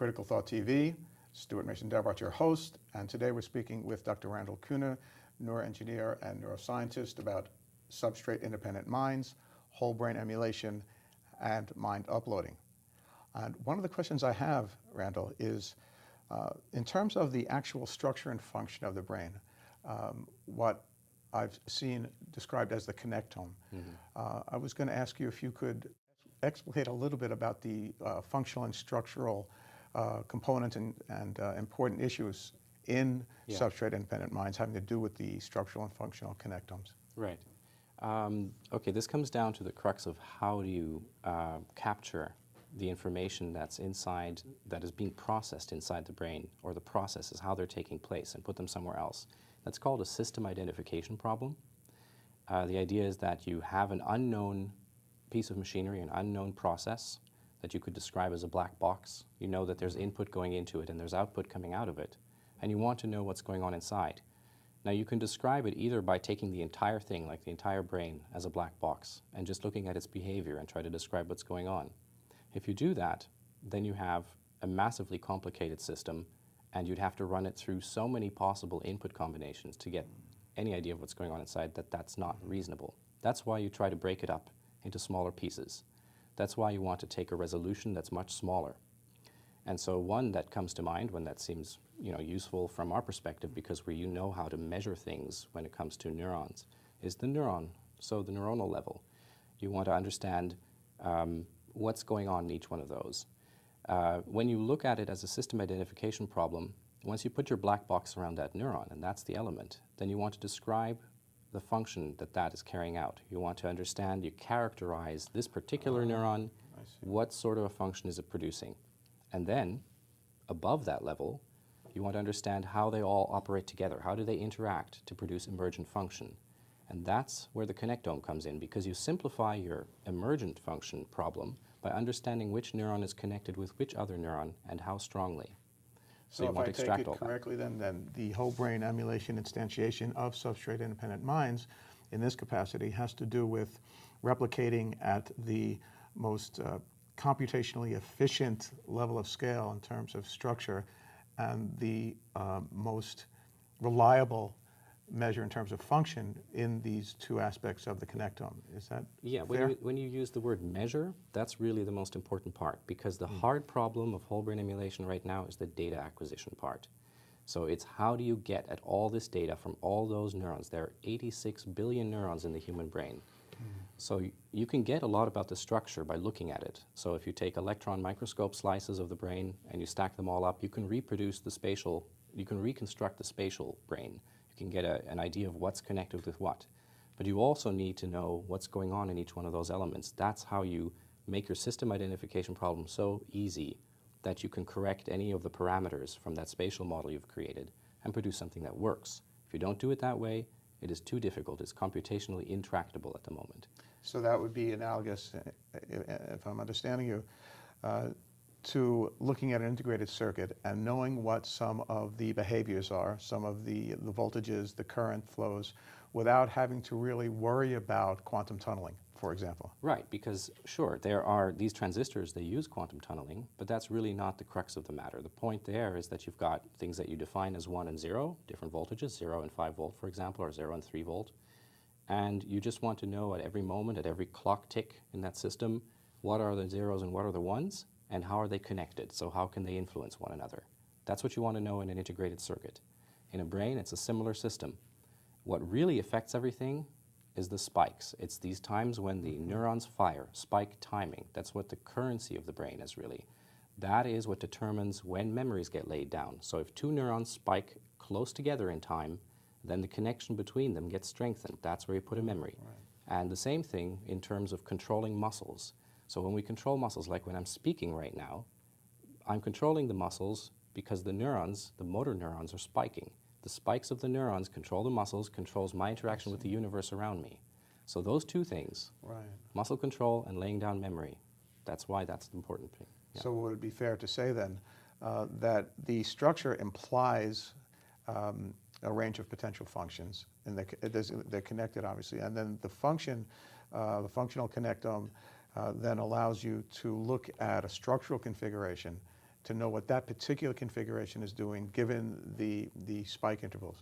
Critical Thought TV. Stuart Mason Debrot, your host, and today we're speaking with Dr. Randal Koene, neuroengineer and neuroscientist, about substrate-independent minds, whole brain emulation, and mind uploading. And one of the questions I have, Randal, is in terms of the actual structure and function of the brain, what I've seen described as the connectome. I was going to ask you if you could explicate a little bit about the functional and structural components and important issues in substrate-independent minds having to do with the structural and functional connectomes. Right. Okay, this comes down to the crux of how do you capture the information that's inside, that is being processed inside the brain, or the processes, how they're taking place, and put them somewhere else. That's called a system identification problem. The idea is that you have an unknown piece of machinery, an unknown process that you could describe as a black box. You know that there's input going into it and there's output coming out of it, and you want to know what's going on inside. Now you can describe it either by taking the entire thing, like the entire brain, as a black box and just looking at its behavior and try to describe what's going on. If you do that, then you have a massively complicated system, and you'd have to run it through so many possible input combinations to get any idea of what's going on inside that that's not reasonable. That's why you try to break it up into smaller pieces. That's why you want to take a resolution that's much smaller. And so one that comes to mind, one that seems useful from our perspective, because we know how to measure things when it comes to neurons, is the neuron. So the neuronal level. You want to understand what's going on in each one of those. When you look at it as a system identification problem, once you put your black box around that neuron, and that's the element, then you want to describe the function that that is carrying out. You want to understand, you characterize this particular neuron, what sort of a function is it producing. And then, above that level, you want to understand how they all operate together. How do they interact to produce emergent function? And that's where the connectome comes in, because you simplify your emergent function problem by understanding which neuron is connected with which other neuron and how strongly. So you want to extract all that. If I take it correctly, then the whole brain emulation instantiation of substrate-independent minds in this capacity has to do with replicating at the most computationally efficient level of scale in terms of structure and the most reliable measure in terms of function in these two aspects of the connectome. Is that fair? When you use the word measure, that's really the most important part, because the hard problem of whole brain emulation right now is the data acquisition part. So it's how do you get at all this data from all those neurons. There are 86 billion neurons in the human brain. So you can get a lot about the structure by looking at it. So if you take electron microscope slices of the brain and you stack them all up, you can reproduce the spatial, you can reconstruct the spatial brain. You can get an idea of what's connected with what. But you also need to know what's going on in each one of those elements. That's how you make your system identification problem so easy that you can correct any of the parameters from that spatial model you've created and produce something that works. If you don't do it that way, it is too difficult. It's computationally intractable at the moment. So that would be analogous, if I'm understanding you, to looking at an integrated circuit and knowing what some of the behaviors are, some of the voltages, the current flows, without having to really worry about quantum tunneling, for example. Right, because sure, there are these transistors, they use quantum tunneling, but that's really not the crux of the matter. The point there is that you've got things that you define as 1 and 0, different voltages, 0 and 5 volt, for example, or 0 and 3 volt. And you just want to know at every moment, at every clock tick in that system, what are the zeros and what are the ones, and how are they connected? So how can they influence one another? That's what you want to know in an integrated circuit. In a brain, it's a similar system. What really affects everything is the spikes. It's these times when the neurons fire, spike timing. That's what the currency of the brain is really. That is what determines when memories get laid down. So if two neurons spike close together in time, then the connection between them gets strengthened. That's where you put a memory. Right. And the same thing in terms of controlling muscles. So when we control muscles, like when I'm speaking right now, I'm controlling the muscles because the neurons, the motor neurons, are spiking. The spikes of the neurons control the muscles, controls my interaction with the universe around me. So those two things, muscle control and laying down memory, that's why that's the important thing. Yeah. So would it be fair to say then that the structure implies a range of potential functions, and they're connected obviously, and then the function, the functional connectome then allows you to look at a structural configuration to know what that particular configuration is doing given the spike intervals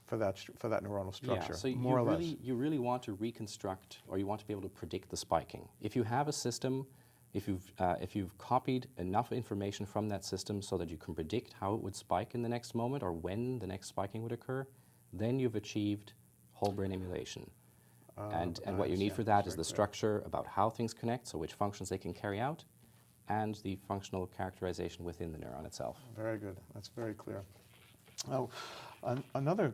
for that neuronal structure, Yeah, so more or less. you really want to reconstruct, or you want to be able to predict the spiking. If you have a system, if you've copied enough information from that system so that you can predict how it would spike in the next moment or when the next spiking would occur, then you've achieved whole brain emulation. And what you need for that is the structure about how things connect, so which functions they can carry out, and the functional characterization within the neuron itself. Very good. That's very clear. Oh, another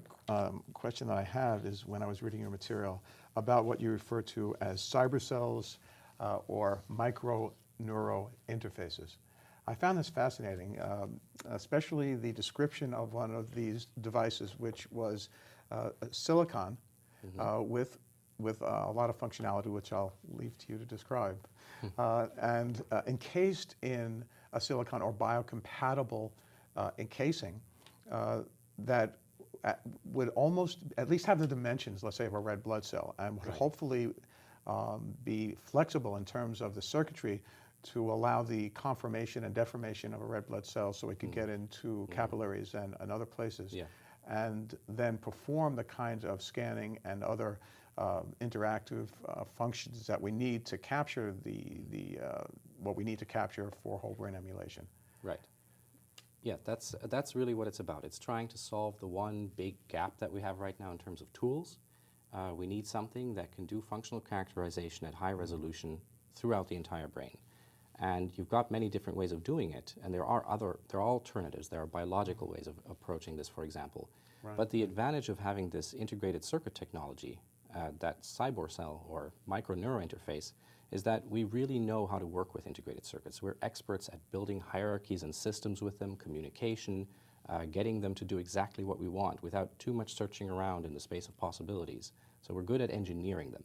question that I have is when I was reading your material about what you refer to as cybercells or micro-neuro interfaces. I found this fascinating, especially the description of one of these devices, which was silicon with a lot of functionality, which I'll leave to you to describe, and encased in a silicon or biocompatible encasing that would almost at least have the dimensions, let's say, of a red blood cell, and would hopefully be flexible in terms of the circuitry to allow the conformation and deformation of a red blood cell so it could get into capillaries and other places, and then perform the kinds of scanning and other interactive functions that we need to capture what we need to capture for whole brain emulation. Right. Yeah, that's really what it's about. It's trying to solve the one big gap that we have right now in terms of tools. We need something that can do functional characterization at high resolution throughout the entire brain. And you've got many different ways of doing it, and there are alternatives. There are biological ways of approaching this, for example. Right. But the advantage of having this integrated circuit technology, that cyber cell or micro-neuro interface, is that we really know how to work with integrated circuits. We're experts at building hierarchies and systems with them, communication, getting them to do exactly what we want without too much searching around in the space of possibilities. So we're good at engineering them.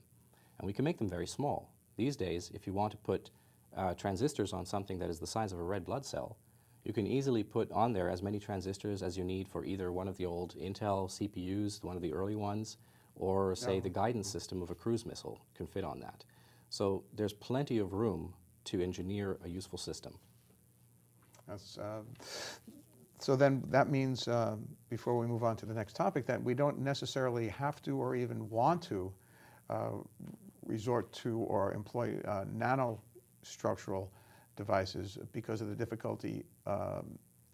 And we can make them very small. These days, if you want to put transistors on something that is the size of a red blood cell, you can easily put on there as many transistors as you need for either one of the old Intel CPUs, one of the early ones, or say the guidance system of a cruise missile can fit on that. So there's plenty of room to engineer a useful system. That's, so then that means, before we move on to the next topic, that we don't necessarily have to or even want to resort to or employ nanostructural devices because of the difficulty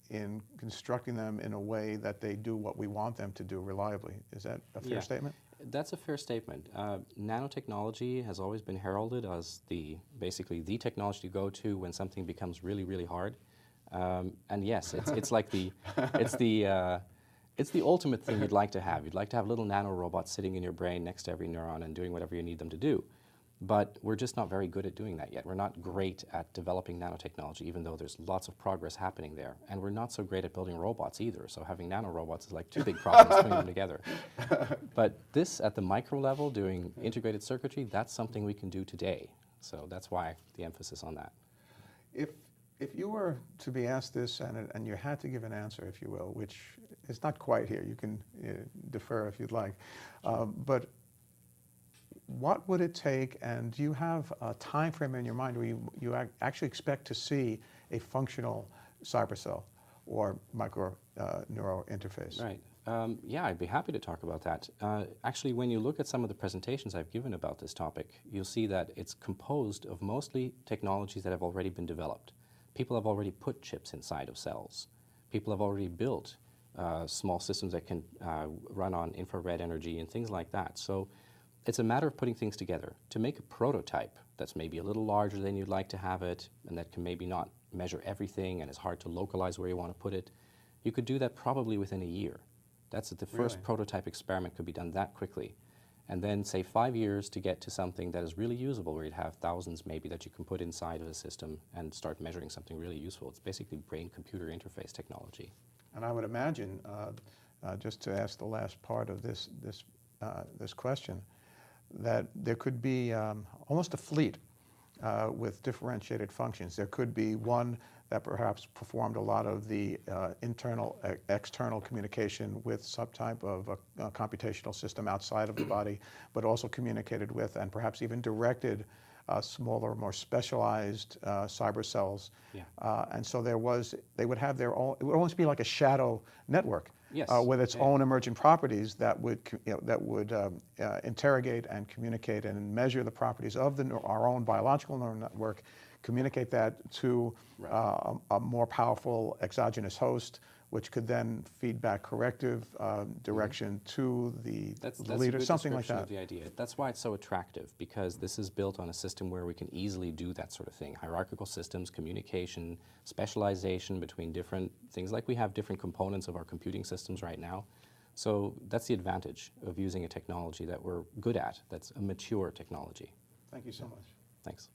in constructing them in a way that they do what we want them to do reliably. Is that a fair statement? That's a fair statement. Nanotechnology has always been heralded as basically the technology to go to when something becomes really, really hard. And yes, it's like it's the ultimate thing you'd like to have. You'd like to have little nanorobots sitting in your brain next to every neuron and doing whatever you need them to do. But we're just not very good at doing that yet. We're not great at developing nanotechnology, even though there's lots of progress happening there. And we're not so great at building robots either. So having nanorobots is like two big problems putting them together. But this, at the micro level, doing integrated circuitry, that's something we can do today. So that's why the emphasis on that. If you were to be asked this and you had to give an answer, if you will, which is not quite here, you can defer if you'd like, but what would it take, and do you have a time frame in your mind where you actually expect to see a functional cybercell or micro-neuro interface? Right. Yeah, I'd be happy to talk about that. Actually, when you look at some of the presentations I've given about this topic, you'll see that it's composed of mostly technologies that have already been developed. People have already put chips inside of cells. People have already built small systems that can run on infrared energy and things like that. So it's a matter of putting things together. To make a prototype that's maybe a little larger than you'd like to have it, and that can maybe not measure everything and is hard to localize where you want to put it, you could do that probably within a year. That's the first prototype experiment could be done that quickly. And then, say, 5 years to get to something that is really usable, where you'd have thousands maybe that you can put inside of a system and start measuring something really useful. It's basically brain-computer interface technology. And I would imagine, just to ask the last part of this question, that there could be almost a fleet with differentiated functions. There could be one that perhaps performed a lot of the internal, external communication with some type of a computational system outside of the body, but also communicated with and perhaps even directed smaller, more specialized cyber cells. Yeah. And so they would have their own, it would almost be like a shadow network. Yes. With its Yeah. own emergent properties that would, interrogate and communicate and measure the properties of our own biological neural network, communicate that to Right. a more powerful exogenous host, which could then feed back corrective direction to the That's leader, a good something like description that. of the idea. That's why it's so attractive, because this is built on a system where we can easily do that sort of thing. Hierarchical systems, communication, specialization between different things, like we have different components of our computing systems right now. So that's the advantage of using a technology that we're good at, that's a mature technology. Thank you so much. Thanks.